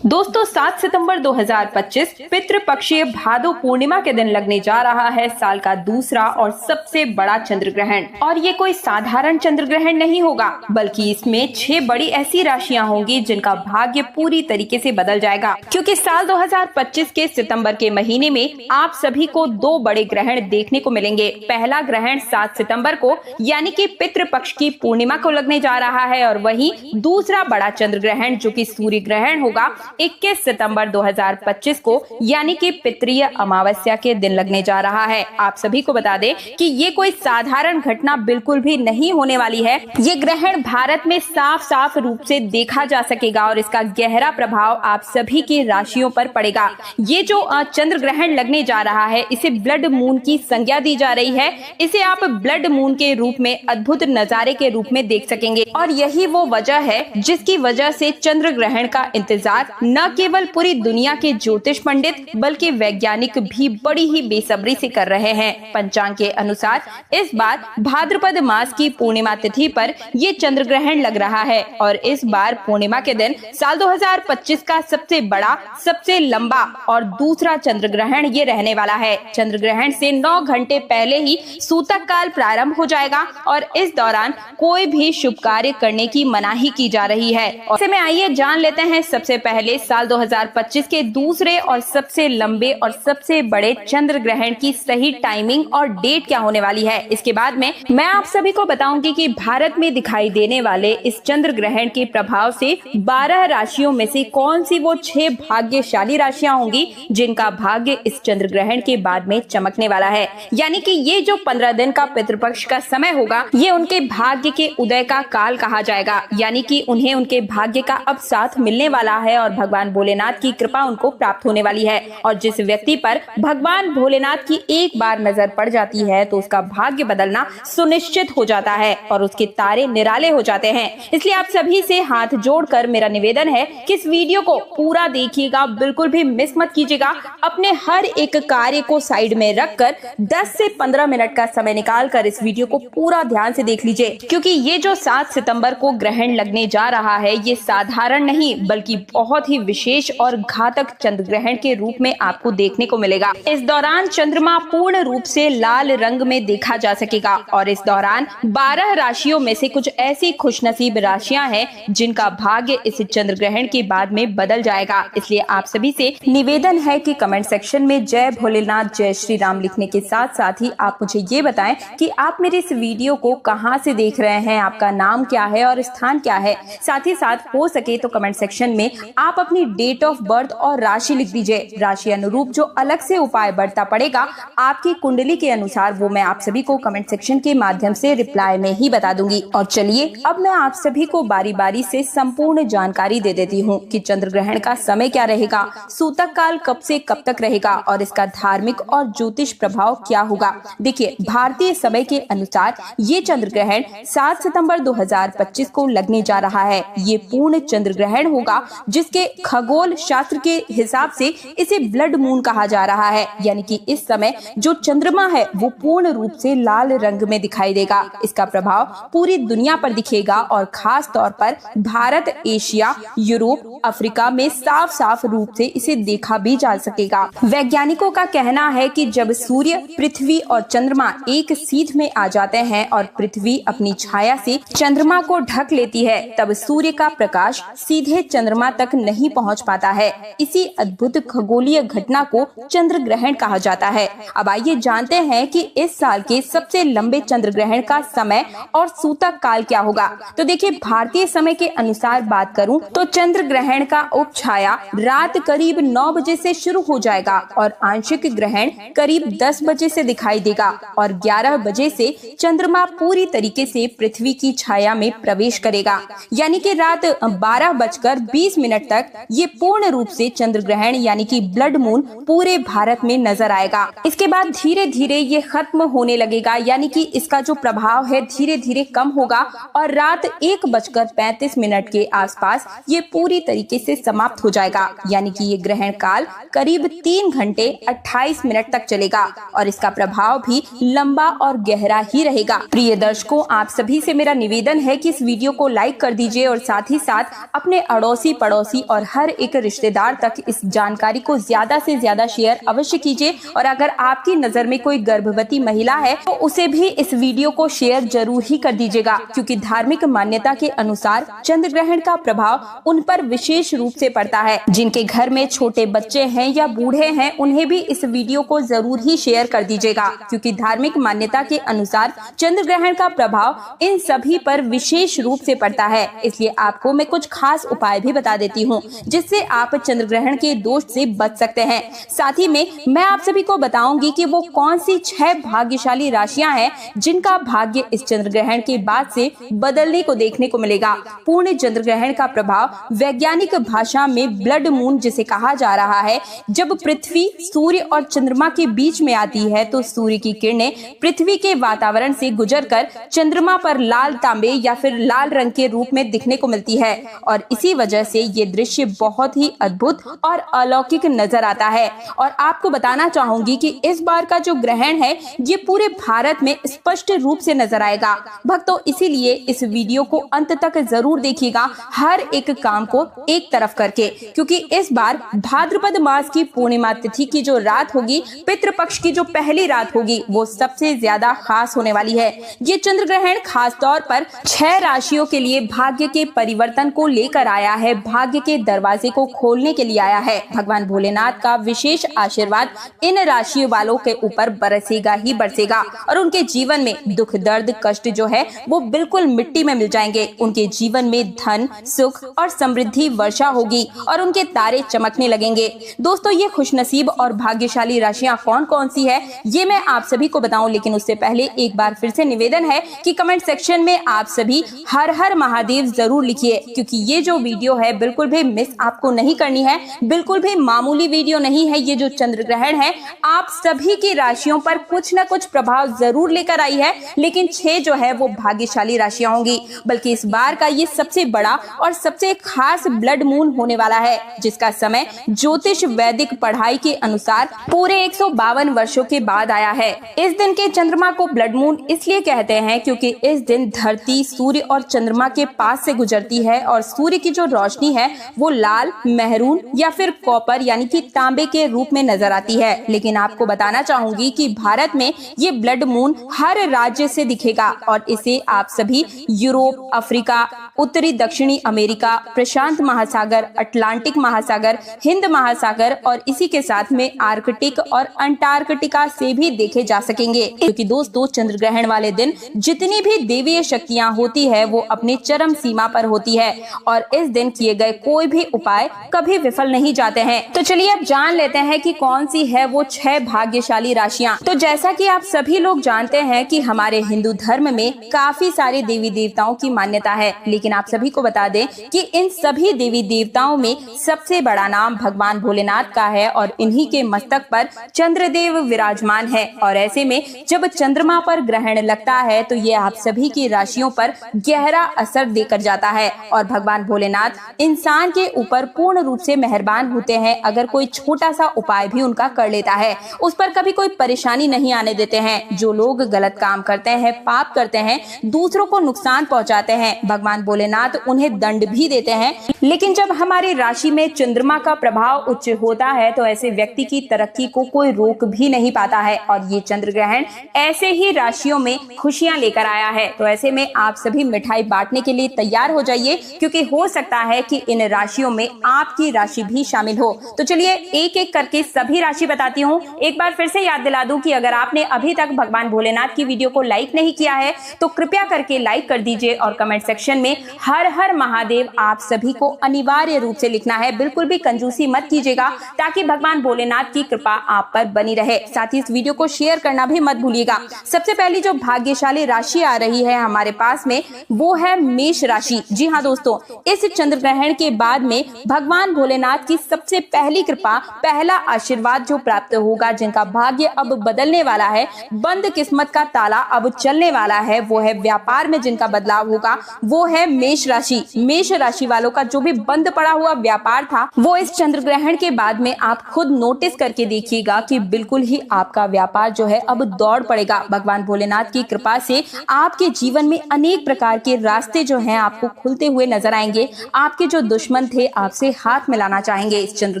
दोस्तों 7 सितंबर 2025 पितृपक्षीय भादो पूर्णिमा के दिन लगने जा रहा है साल का दूसरा और सबसे बड़ा चंद्र ग्रहण। और ये कोई साधारण चंद्र ग्रहण नहीं होगा, बल्कि इसमें 6 बड़ी ऐसी राशियां होंगी जिनका भाग्य पूरी तरीके से बदल जाएगा। क्योंकि साल 2025 के सितंबर के महीने में आप सभी को 2 बड़े ग्रहण देखने को मिलेंगे। पहला ग्रहण 7 सितंबर को यानी कि पितृपक्ष की पूर्णिमा को लगने जा रहा है, और वहीं दूसरा बड़ा चंद्र ग्रहण जो कि सूर्य ग्रहण होगा 21 सितंबर 2025 को यानी कि पितृय अमावस्या के दिन लगने जा रहा है। आप सभी को बता दें कि ये कोई साधारण घटना बिल्कुल भी नहीं होने वाली है। ये ग्रहण भारत में साफ साफ रूप से देखा जा सकेगा और इसका गहरा प्रभाव आप सभी की राशियों पर पड़ेगा। ये जो चंद्र ग्रहण लगने जा रहा है इसे ब्लड मून की संज्ञा दी जा रही है। इसे आप ब्लड मून के रूप में अद्भुत नजारे के रूप में देख सकेंगे, और यही वो वजह है जिसकी वजह से चंद्र ग्रहण का इंतजार न केवल पूरी दुनिया के ज्योतिष पंडित बल्कि वैज्ञानिक भी बड़ी ही बेसब्री से कर रहे हैं। पंचांग के अनुसार इस बार भाद्रपद मास की पूर्णिमा तिथि पर ये चंद्र ग्रहण लग रहा है, और इस बार पूर्णिमा के दिन साल 2025 का सबसे बड़ा, सबसे लंबा और दूसरा चंद्र ग्रहण ये रहने वाला है। चंद्र ग्रहण से 9 घंटे पहले ही सूतक काल प्रारंभ हो जाएगा, और इस दौरान कोई भी शुभ कार्य करने की मनाही की जा रही है। ऐसे में आइए जान लेते हैं सबसे पहले साल 2025 के दूसरे और सबसे लंबे और सबसे बड़े चंद्र ग्रहण की सही टाइमिंग और डेट क्या होने वाली है। इसके बाद में मैं आप सभी को बताऊंगी कि भारत में दिखाई देने वाले इस चंद्र ग्रहण के प्रभाव से 12 राशियों में से कौन सी वो 6 भाग्यशाली राशियां होंगी जिनका भाग्य इस चंद्र ग्रहण के बाद में चमकने वाला है। यानी कि ये जो 15 दिन का पितृपक्ष का समय होगा ये उनके भाग्य के उदय का काल कहा जाएगा। यानी कि उन्हें उनके भाग्य का अब साथ मिलने वाला है और भगवान भोलेनाथ की कृपा उनको प्राप्त होने वाली है। और जिस व्यक्ति पर भगवान भोलेनाथ की एक बार नजर पड़ जाती है तो उसका भाग्य बदलना सुनिश्चित हो जाता है और उसके तारे निराले हो जाते हैं। इसलिए आप सभी से हाथ जोड़कर मेरा निवेदन है कि इस वीडियो को पूरा देखिएगा, बिल्कुल भी मिस मत कीजिएगा। अपने हर एक कार्य को साइड में रखकर 10 से 15 मिनट का समय निकालकर इस वीडियो को पूरा ध्यान से देख लीजिए, क्योंकि ये जो 7 सितंबर को ग्रहण लगने जा रहा है ये साधारण नहीं बल्कि बहुत ही विशेष और घातक चंद्र ग्रहण के रूप में आपको देखने को मिलेगा। इस दौरान चंद्रमा पूर्ण रूप से लाल रंग में देखा जा सकेगा, और इस दौरान 12 राशियों में से कुछ ऐसी खुशनसीब राशियां हैं जिनका भाग्य इस चंद्र ग्रहण के बाद में बदल जाएगा। इसलिए आप सभी से निवेदन है कि कमेंट सेक्शन में जय भोलेनाथ, जय श्री राम लिखने के साथ साथ ही आप मुझे ये बताएं कि आप मेरे इस वीडियो को कहां से देख रहे हैं, आपका नाम क्या है और स्थान क्या है। साथ ही साथ हो सके तो कमेंट सेक्शन में आप अपनी डेट ऑफ बर्थ और राशि लिख दीजिए। राशि अनुरूप जो अलग से उपाय बढ़ता पड़ेगा आपकी कुंडली के अनुसार वो मैं आप सभी को कमेंट सेक्शन के माध्यम से रिप्लाई में ही बता दूंगी। और चलिए अब मैं आप सभी को बारी बारी से संपूर्ण जानकारी दे देती हूँ कि चंद्र ग्रहण का समय क्या रहेगा, सूतक काल कब से कब तक रहेगा और इसका धार्मिक और ज्योतिष प्रभाव क्या होगा। देखिए, भारतीय समय के अनुसार ये चंद्र ग्रहण 7 सितंबर 2025 को लगने जा रहा है। ये पूर्ण चंद्र ग्रहण होगा जिसके खगोल शास्त्र के हिसाब से इसे ब्लड मून कहा जा रहा है। यानी कि इस समय जो चंद्रमा है वो पूर्ण रूप से लाल रंग में दिखाई देगा। इसका प्रभाव पूरी दुनिया पर दिखेगा और खास तौर पर भारत, एशिया, यूरोप, अफ्रीका में साफ साफ रूप से इसे देखा भी जा सकेगा। वैज्ञानिकों का कहना है कि जब सूर्य, पृथ्वी और चंद्रमा एक सीध में आ जाते हैं और पृथ्वी अपनी छाया से चंद्रमा को ढक लेती है तब सूर्य का प्रकाश सीधे चंद्रमा तक नहीं पहुंच पाता है। इसी अद्भुत खगोलीय घटना को चंद्र ग्रहण कहा जाता है। अब आइए जानते हैं कि इस साल के सबसे लंबे चंद्र ग्रहण का समय और सूतक काल क्या होगा। तो देखिए, भारतीय समय के अनुसार बात करूं तो चंद्र ग्रहण का उपछाया रात करीब 9 बजे से शुरू हो जाएगा और आंशिक ग्रहण करीब 10 बजे से दिखाई देगा और 11 बजे से चंद्रमा पूरी तरीके से पृथ्वी की छाया में प्रवेश करेगा। यानी कि रात 12:20 तक ये पूर्ण रूप से चंद्र ग्रहण यानी कि ब्लड मून पूरे भारत में नजर आएगा। इसके बाद धीरे धीरे ये खत्म होने लगेगा, यानी कि इसका जो प्रभाव है धीरे धीरे कम होगा और रात 1:35 के आसपास ये पूरी तरीके से समाप्त हो जाएगा। यानी कि ये ग्रहण काल करीब 3 घंटे 28 मिनट तक चलेगा और इसका प्रभाव भी लंबा और गहरा ही रहेगा। प्रिय दर्शकों, आप सभी से मेरा निवेदन है कि इस वीडियो को लाइक कर दीजिए और साथ ही साथ अपने अड़ोसी, पड़ोसी और हर एक रिश्तेदार तक इस जानकारी को ज्यादा से ज्यादा शेयर अवश्य कीजिए। और अगर आपकी नजर में कोई गर्भवती महिला है तो उसे भी इस वीडियो को शेयर जरूर ही कर दीजिएगा, क्योंकि धार्मिक मान्यता के अनुसार चंद्र ग्रहण का प्रभाव उन पर विशेष रूप से पड़ता है। जिनके घर में छोटे बच्चे हैं या बूढ़े हैं उन्हें भी इस वीडियो को जरूर ही शेयर कर दीजिएगा, क्योंकि धार्मिक मान्यता के अनुसार चंद्र ग्रहण का प्रभाव इन सभी पर विशेष रूप से पड़ता है। इसलिए आपको मैं कुछ खास उपाय भी बता देती हूँ जिससे आप चंद्र ग्रहण के दोष से बच सकते हैं। साथ ही में मैं आप सभी को बताऊंगी कि वो कौन सी 6 भाग्यशाली राशियां हैं जिनका भाग्य इस चंद्र ग्रहण के बाद से बदलने को देखने को मिलेगा। पूर्ण चंद्र ग्रहण का प्रभाव वैज्ञानिक भाषा में ब्लड मून जिसे कहा जा रहा है। जब पृथ्वी, सूर्य और चंद्रमा के बीच में आती है तो सूर्य की किरणें पृथ्वी के वातावरण से गुजरकर चंद्रमा पर लाल तांबे या फिर लाल रंग के रूप में दिखने को मिलती है, और इसी वजह से ये दृश्य बहुत ही अद्भुत और अलौकिक नजर आता है। और आपको बताना चाहूंगी कि इस बार का जो ग्रहण है ये पूरे भारत में स्पष्ट रूप से नजर आएगा। भक्तों, इसीलिए इस वीडियो को अंत तक जरूर देखिएगा, हर एक काम को एक तरफ करके, क्योंकि इस बार भाद्रपद मास की पूर्णिमा तिथि की जो रात होगी, पितृपक्ष की जो पहली रात होगी, वो सबसे ज्यादा खास होने वाली है। ये चंद्र ग्रहण खास तौर पर 6 राशियों के लिए भाग्य के परिवर्तन को लेकर आया है, भाग्य के दरवाजे को खोलने के लिए आया है। भगवान भोलेनाथ का विशेष आशीर्वाद इन राशियों वालों के ऊपर बरसेगा ही बरसेगा, और उनके जीवन में दुख, दर्द, कष्ट जो है वो बिल्कुल मिट्टी में मिल जाएंगे। उनके जीवन में धन, सुख और समृद्धि वर्षा होगी और उनके तारे चमकने लगेंगे। दोस्तों, ये खुशनसीब और भाग्यशाली राशियां कौन कौन सी है ये मैं आप सभी को बताऊं, लेकिन उससे पहले एक बार फिर से निवेदन है कि कमेंट सेक्शन में आप सभी हर हर महादेव जरूर लिखिए, क्योंकि ये जो वीडियो है बिल्कुल भी मिस आपको नहीं करनी है, बिल्कुल भी मामूली वीडियो नहीं है। ये जो चंद्र ग्रहण है आप सभी की राशियों पर कुछ न कुछ प्रभाव जरूर लेकर आई है, लेकिन 6 जो है वो भाग्यशाली राशियां होंगी। बल्कि इस बार का ये सबसे बड़ा और सबसे खास ब्लड मून होने वाला है, जिसका समय ज्योतिष वैदिक पढ़ाई के अनुसार पूरे 152 वर्षों के बाद आया है। इस दिन के चंद्रमा को ब्लड मून इसलिए कहते हैं क्योंकि इस दिन धरती सूर्य और चंद्रमा के पास से गुजरती है, और सूर्य की जो रोशनी है वो लाल, मेहरून या फिर कॉपर यानी कि तांबे के रूप में नजर आती है। लेकिन आपको बताना चाहूंगी कि भारत में ये ब्लड मून हर राज्य से दिखेगा, और इसे आप सभी यूरोप, अफ्रीका, उत्तरी दक्षिणी अमेरिका, प्रशांत महासागर, अटलांटिक महासागर, हिंद महासागर और इसी के साथ में आर्कटिक और अंटार्कटिका से भी देखे जा सकेंगे। क्योंकि दोस्तों, चंद्र ग्रहण वाले दिन जितनी भी देवीय शक्तियां होती है वो अपनी चरम सीमा पर होती है, और इस दिन किए गए कोई भी उपाय कभी विफल नहीं जाते हैं। तो चलिए अब जान लेते हैं कि कौन सी है वो 6 भाग्यशाली राशियां। तो जैसा कि आप सभी लोग जानते हैं कि हमारे हिंदू धर्म में काफी सारे देवी देवताओं की मान्यता है, लेकिन आप सभी को बता दें कि इन सभी देवी देवताओं में सबसे बड़ा नाम भगवान भोलेनाथ का है, और इन्हीं के मस्तक पर चंद्रदेव विराजमान है। और ऐसे में जब चंद्रमा पर ग्रहण लगता है तो ये आप सभी की राशियों पर गहरा असर देकर जाता है, और भगवान भोलेनाथ इंसान के ऊपर पूर्ण रूप से मेहरबान होते हैं। अगर कोई छोटा सा उपाय भी उनका कर लेता है, उस पर कभी कोई परेशानी नहीं आने देते हैं। जो लोग गलत काम करते हैं, पाप करते हैं, दूसरों को नुकसान पहुंचाते हैं, भगवान भोलेनाथ उन्हें दंड भी देते हैं। लेकिन जब हमारी राशि में चंद्रमा का प्रभाव उच्च होता है तो ऐसे व्यक्ति की तरक्की को कोई रोक भी नहीं पाता है, और ये चंद्र ग्रहण ऐसे ही राशियों में खुशियां लेकर आया है। तो ऐसे में आप सभी मिठाई बांटने के लिए तैयार हो जाइए, क्योंकि हो सकता है कि इन राशियों में आपकी राशि भी शामिल हो। तो चलिए एक एक करके सभी राशि बताती हूँ। एक बार फिर से याद दिला दूं कि अगर आपने अभी तक भगवान भोलेनाथ की वीडियो को लाइक नहीं किया है तो कृपया करके लाइक कर दीजिए, और कमेंट सेक्शन में हर हर महादेव आप सभी को अनिवार्य रूप से लिखना है। बिल्कुल भी कंजूसी मत कीजिएगा, ताकि भगवान भोलेनाथ की कृपा आप पर बनी रहे। साथ ही इस वीडियो को शेयर करना भी मत भूलिएगा। सबसे पहली जो भाग्यशाली राशि आ रही है हमारे पास में वो है मेष राशि। जी हाँ दोस्तों, इस चंद्र ग्रहण के बाद में भगवान भोलेनाथ की सबसे पहली कृपा, पहला आशीर्वाद जो प्राप्त होगा, जिनका भाग्य अब बदलने वाला है, बंद किस्मत का ताला अब चलने वाला है, वो है व्यापार में जिनका बदलाव होगा, वो है मेष राशि। मेष राशि वालों का जो भी बंद पड़ा हुआ व्यापार था वो इस चंद्र ग्रहण के बाद में आप खुद नोटिस करके देखिएगा कि बिल्कुल ही आपका व्यापार जो है अब दौड़ पड़ेगा। भगवान भोलेनाथ की कृपा से आपके जीवन में अनेक प्रकार के रास्ते जो हैं आपको खुलते हुए नजर आएंगे। आपके जो दुश्मन दुश्मन थे आपसे हाथ मिलाना चाहेंगे। इस चंद्र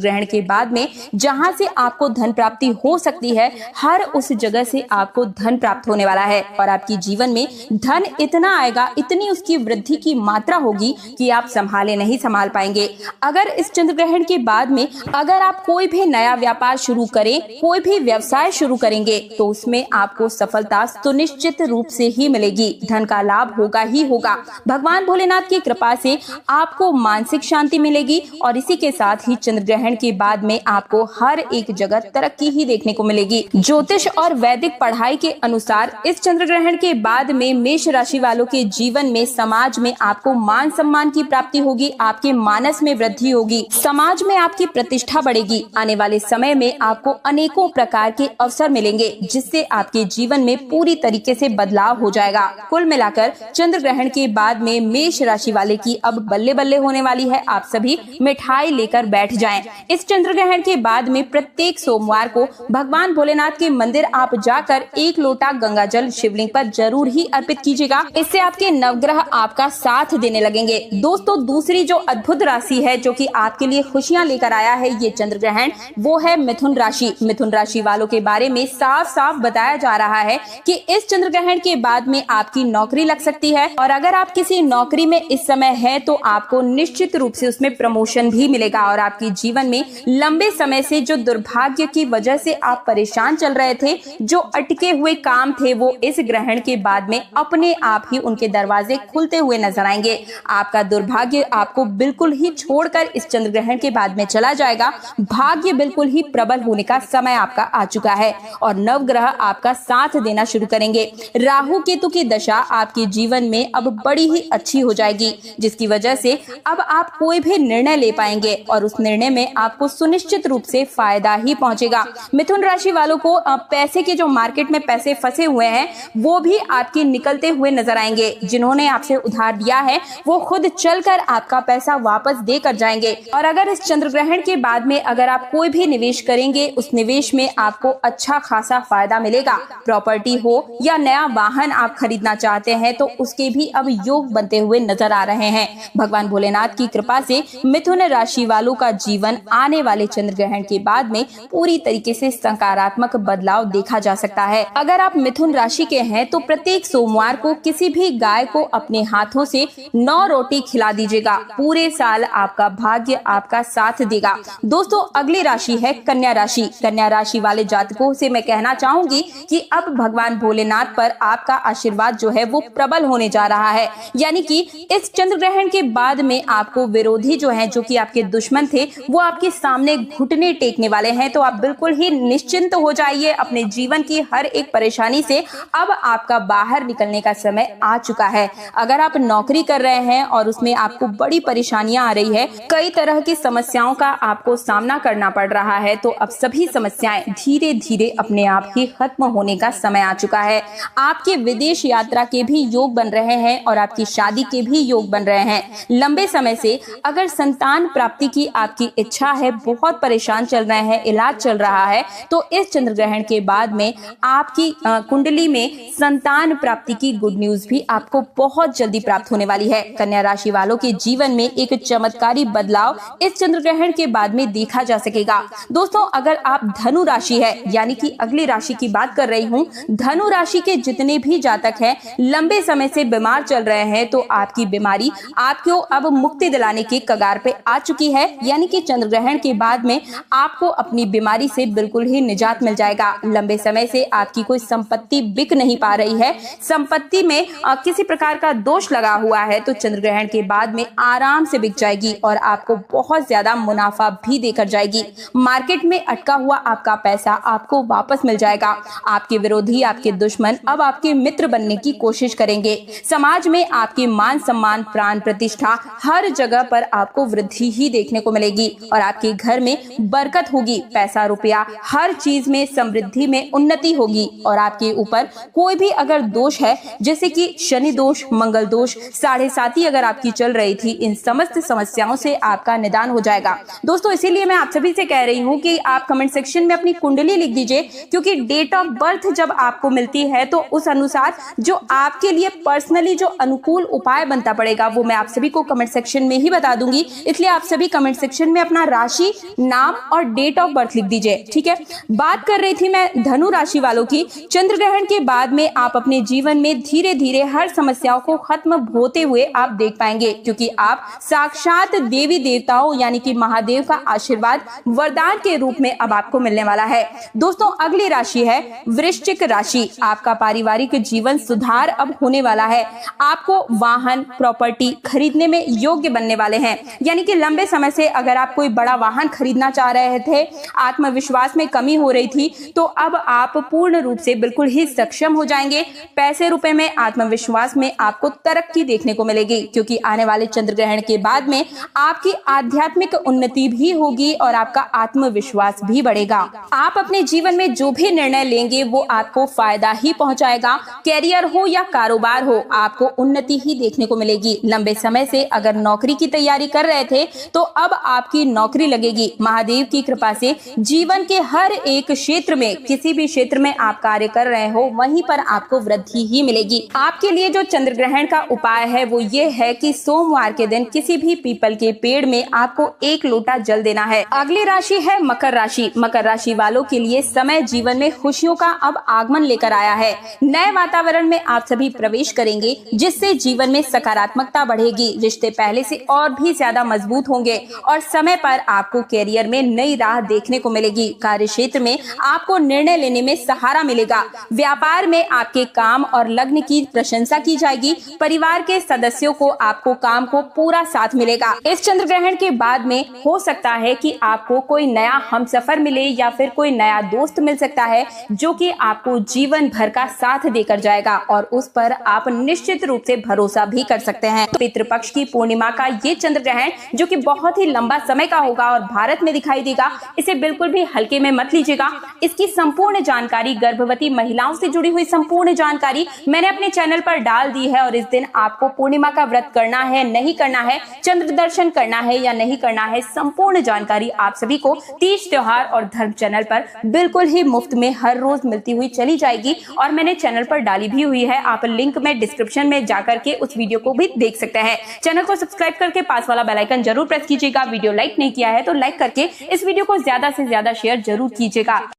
ग्रहण के बाद में जहां से आपको धन प्राप्ति हो सकती है, हर उस जगह से आपको धन प्राप्त होने वाला है और आपके जीवन में धन इतना आएगा, इतनी उसकी वृद्धि की मात्रा होगी कि आप नहीं संभाल पाएंगे। अगर इस चंद्र ग्रहण के बाद में अगर आप कोई भी नया व्यापार शुरू करें, कोई भी व्यवसाय शुरू करेंगे, तो उसमें आपको सफलता सुनिश्चित रूप से ही मिलेगी। धन का लाभ होगा ही होगा। भगवान भोलेनाथ की कृपा से आपको मानसिक शांति मिलेगी और इसी के साथ ही चंद्र ग्रहण के बाद में आपको हर एक जगह तरक्की ही देखने को मिलेगी। ज्योतिष और वैदिक पढ़ाई के अनुसार इस चंद्र ग्रहण के बाद में मेष राशि वालों के जीवन में, समाज में आपको मान सम्मान की प्राप्ति होगी, आपके मानस में वृद्धि होगी, समाज में आपकी प्रतिष्ठा बढ़ेगी। आने वाले समय में आपको अनेकों प्रकार के अवसर मिलेंगे, जिससे आपके जीवन में पूरी तरीके से बदलाव हो जाएगा। कुल मिलाकर चंद्र ग्रहण के बाद में मेष राशि वाले की अब बल्ले बल्ले होने वाली है। आप सभी मिठाई लेकर बैठ जाएं। इस चंद्र ग्रहण के बाद में प्रत्येक सोमवार को भगवान भोलेनाथ के मंदिर आप जाकर 1 लोटा गंगा जल शिवलिंग पर जरूर ही अर्पित कीजिएगा। इससे आपके नवग्रह आपका साथ देने लगेंगे। दोस्तों, दूसरी जो अद्भुत राशि है जो कि आपके लिए खुशियां लेकर आया है ये चंद्र ग्रहण, वो है मिथुन राशि। मिथुन राशि वालों के बारे में साफ साफ बताया जा रहा है कि इस चंद्र ग्रहण के बाद में आपकी नौकरी लग सकती है और अगर आप किसी नौकरी में इस समय है तो आपको निश्चित रूप से उसमें प्रमोशन भी मिलेगा और आपके जीवन में लंबे समय से जो दुर्भाग्य की वजह से आप परेशान चल रहे थे, जो अटके हुए काम थे, वो इस ग्रहण के बाद में अपने आप ही उनके दरवाजे खुलते हुए नजर आएंगे। आपका दुर्भाग्य आपको बिल्कुल ही छोड़कर इस चंद्र ग्रहण के बाद में चला जाएगा। भाग्य बिल्कुल ही प्रबल होने का समय आपका आ चुका है और नवग्रह आपका साथ देना शुरू करेंगे। राहु केतु की दशा आपके जीवन में अब बड़ी ही अच्छी हो जाएगी, जिसकी वजह से अब आप कोई भी निर्णय ले पाएंगे और उस निर्णय में आपको सुनिश्चित रूप से फायदा ही पहुंचेगा। मिथुन राशि वालों को पैसे के जो मार्केट में पैसे फंसे हुए हैं वो भी आपके निकलते हुए नजर आएंगे। जिन्होंने आपसे उधार दिया है वो खुद चलकर आपका पैसा वापस देकर जाएंगे। और अगर इस चंद्र ग्रहण के बाद में अगर आप कोई भी निवेश करेंगे, उस निवेश में आपको अच्छा खासा फायदा मिलेगा। प्रॉपर्टी हो या नया वाहन आप खरीदना चाहते हैं तो उसके भी अब योग बनते हुए नजर आ रहे हैं। भगवान भोलेनाथ की कृपा से मिथुन राशि वालों का जीवन आने वाले चंद्र ग्रहण के बाद में पूरी तरीके से सकारात्मक बदलाव देखा जा सकता है। अगर आप मिथुन राशि के हैं तो प्रत्येक सोमवार को किसी भी गाय को अपने हाथों से 9 रोटी खिला दीजिएगा। पूरे साल आपका भाग्य आपका साथ देगा। दोस्तों, अगली राशि है कन्या राशि। कन्या राशि वाले जातकों से मैं कहना चाहूंगी कि अब भगवान भोलेनाथ पर आपका आशीर्वाद जो है वो प्रबल होने जा रहा है। यानी कि इस चंद्र ग्रहण के बाद में आपको विरोधी जो है, जो कि आपके दुश्मन थे, वो आपके सामने घुटने टेकने वाले हैं। तो आप बिल्कुल ही निश्चिंत हो जाइए अपने जीवन की हर एक परेशानी से। अब आपका बाहर निकलने का समय आ चुका है। अगर आप नौकरी कर रहे हैं और उसमें आपको बड़ी परेशानियां आ रही है, कई तरह की समस्याओं का आपको सामना करना पड़ रहा है, तो अब सभी समस्याएं धीरे धीरे अपने आप ही खत्म होने का समय आ चुका है। आपके विदेश यात्रा के भी योग बन रहे हैं और आपकी शादी के भी योग बन रहे हैं। लंबे समय से अगर संतान प्राप्ति की आपकी इच्छा है, बहुत परेशान चल रहे हैं, इलाज चल रहा है, तो इस चंद्र ग्रहण के बाद में आपकी कुंडली में संतान प्राप्ति की गुड न्यूज भी आपको बहुत जल्दी प्राप्त होने वाली है। कन्या राशि वालों के जीवन में एक चमत्कारी बदलाव इस चंद्र ग्रहण के बाद में देखा जा सकेगा। दोस्तों, अगर आप धनु राशि है, यानी कि अगली राशि की बात कर रही हूँ, धनु राशि के जितने भी जातक हैं, लंबे समय से बीमार चल रहे हैं, तो आपकी बीमारी आपको अब मुक्ति दिलाने के कगार पे आ चुकी है। यानी कि चंद्र ग्रहण के बाद में आपको अपनी बीमारी से बिल्कुल ही निजात मिल जाएगा। लंबे समय से आपकी कोई संपत्ति बिक नहीं पा रही है, संपत्ति में किसी प्रकार का दोष लगा हुआ है, तो चंद्र ग्रहण के बाद में आराम से बिक जाएगी और आपको बहुत ज्यादा मुनाफा भी देकर जाएगी। मार्केट में अटका हुआ आपका पैसा आपको वापस मिल जाएगा। आपके विरोधी, आपके दुश्मन अब आपके मित्र बनने की कोशिश करेंगे। समाज में आपके मान सम्मान, प्राण प्रतिष्ठा, हर जगह पर आपको वृद्धि ही देखने को मिलेगी और आपके घर में बरकत होगी। पैसा रुपया हर चीज में समृद्धि में उन्नति होगी और आपके ऊपर कोई भी अगर दोष है, जैसे कि शनि दोष, मंगल दोष, 7.5 अगर आपकी चल रही थी, इन समस्त समस्याओं से आपका निदान हो जाएगा। दोस्तों, इसीलिए मैं आप सभी से कह रही हूँ कि आप कमेंट सेक्शन में अपनी कुंडली लिख दीजिए, क्योंकि डेट ऑफ बर्थ जब आपको मिलती है तो उस अनुसार जो आपके लिए पर्सनली जो अनुकूल उपाय बनता पड़ेगा वो मैं आप सभी को कमेंट सेक्शन में ही बता बता दूंगी, इसलिए आप सभी कमेंट सेक्शन में अपना राशि, नाम और डेट ऑफ बर्थ लिख दीजिए। ठीक है, बात कर रही थी मैं धनु राशि वालों की। चंद्र ग्रहण के बाद में आप अपने जीवन में धीरे धीरे हर समस्याओं को खत्म होते हुए आप देख पाएंगे, क्योंकि आप साक्षात देवी देवताओं यानी कि महादेव का आशीर्वाद वरदान के रूप में अब आपको मिलने वाला है। दोस्तों, अगली राशि है वृश्चिक राशि। आपका पारिवारिक जीवन सुधार अब होने वाला है। आपको वाहन, प्रॉपर्टी खरीदने में योग्य बनने वाले हैं, यानी कि लंबे समय से अगर आप कोई बड़ा वाहन खरीदना चाह रहे थे, आत्मविश्वास में कमी हो रही थी, तो अब आप पूर्ण रूप से बिल्कुल ही सक्षम हो जाएंगे। पैसे रुपए में, आत्मविश्वास में आपको तरक्की देखने को मिलेगी, क्योंकि आने वाले चंद्र ग्रहण के बाद में आपकी आध्यात्मिक उन्नति भी होगी और आपका आत्मविश्वास भी बढ़ेगा। आप अपने जीवन में जो भी निर्णय लेंगे वो आपको फायदा ही पहुंचाएगा। कैरियर हो या कारोबार हो, आपको उन्नति ही देखने को मिलेगी। लंबे समय से अगर नौकरी की तैयारी कर रहे थे तो अब आपकी नौकरी लगेगी। महादेव की कृपा से जीवन के हर एक क्षेत्र में, किसी भी क्षेत्र में आप कार्य कर रहे हो, वहीं पर आपको वृद्धि ही मिलेगी। आपके लिए जो चंद्र ग्रहण का उपाय है वो ये है कि सोमवार के दिन किसी भी पीपल के पेड़ में आपको 1 लोटा जल देना है। अगली राशि है मकर राशि। मकर राशि वालों के लिए समय जीवन में खुशियों का अब आगमन लेकर आया है। नए वातावरण में आप सभी प्रवेश करेंगे, जिससे जीवन में सकारात्मकता बढ़ेगी। रिश्ते पहले से और भी ज्यादा मजबूत होंगे और समय पर आपको कैरियर में नई राह देखने को मिलेगी। कार्य क्षेत्र में आपको निर्णय लेने में सहारा मिलेगा। व्यापार में आपके काम और लग्न की प्रशंसा की जाएगी। परिवार के सदस्यों को आपको काम को पूरा साथ मिलेगा। इस चंद्र ग्रहण के बाद में हो सकता है कि आपको कोई नया हमसफर मिले या फिर कोई नया दोस्त मिल सकता है, जो कि आपको जीवन भर का साथ देकर जाएगा और उस पर आप निश्चित रूप से भरोसा भी कर सकते हैं। पितृपक्ष की पूर्णिमा का ये चंद्र ग्रहण, जो कि बहुत ही लंबा समय का होगा और भारत में दिखाई देगा, इसे बिल्कुल भी हल्के में मत लीजिएगा। इसकी संपूर्ण जानकारी, गर्भवती महिलाओं से जुड़ी हुई संपूर्ण जानकारी मैंने अपने चैनल पर डाल दी है और इस दिन आपको पूर्णिमा का व्रत करना है, नहीं करना है, चंद्र दर्शन करना है या नहीं करना है, संपूर्ण जानकारी आप सभी को तीज त्योहार और धर्म चैनल पर बिल्कुल ही मुफ्त में हर रोज मिलती हुई चली जाएगी और मैंने चैनल पर डाली भी हुई है। आप लिंक में डिस्क्रिप्शन में जाकर के उस वीडियो को भी देख सकते हैं। चैनल को सब्सक्राइब करके पास वाला बेल आइकन जरूर प्रेस कीजिएगा। वीडियो लाइक नहीं किया है तो लाइक करके इस वीडियो को ज्यादा से ज्यादा शेयर जरूर कीजिएगा।